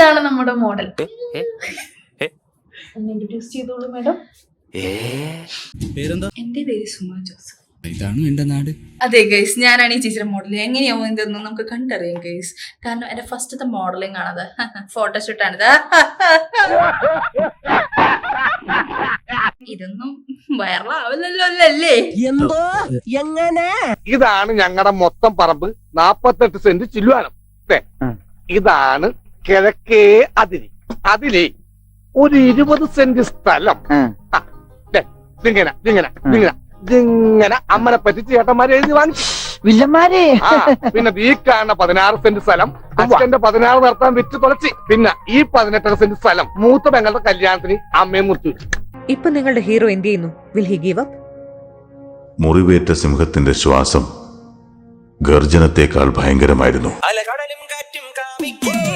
ഇതാണ് നമ്മുടെ model. Introduce ചെയ്തോളൂ മാഡം. എന്റെ പേര് സുമ ജോസഫ്. ഇതാണ് എന്റെ നാട്. അതെ ഗൈസ്, ഞാനാണ് ഈ ചേച്ചിയുടെ മോഡൽ. എങ്ങനെയാവും ഇതൊന്നും നമുക്ക് കണ്ടറിയാം ഗൈസ്. കാരണം എന്റെ ഫസ്റ്റത്തെ മോഡലിംഗ് ആണത്. ഫോട്ടോഷൂട്ടാണിത്. ഇതൊന്നും വൈറലാവില്ലല്ലോ അല്ലേ? എന്തോ എങ്ങനെ? ഇതാണ് ഞങ്ങളുടെ മൊത്തം പറമ്പ്, 48 സെന്റ് ചില്ലുവാനം. ഇതാണ് കിഴക്കേ അതിരി. അതിലേ ഒരു 20 സെന്റ് സ്ഥലം. ഇങ്ങനെ അമ്മനെ പറ്റി ചേട്ടന്മാരെ എഴുതി വാങ്ങിച്ചു. വില്ലന്മാരെ. പിന്നെ ഈ കാണുന്ന 16 സെന്റ് സ്ഥലം അച്ഛന്റെ 16 നടത്താൻ വിറ്റ് തുളച്ചി. പിന്നെ ഈ 18 സെന്റ് സ്ഥലം മൂത്ത പെങ്ങളുടെ കല്യാണത്തിന് അമ്മയെ മുറിച്ചു. ഇപ്പൊ നിങ്ങളുടെ ഹീറോ എന്ത് ചെയ്യുന്നു? Will he give up? മുറിവേറ്റ സിംഹത്തിന്റെ ശ്വാസം ഗർജനത്തെക്കാൾ ഭയങ്കരമായിരുന്നു. അലകടലും കാറ്റും കാമിക്കേ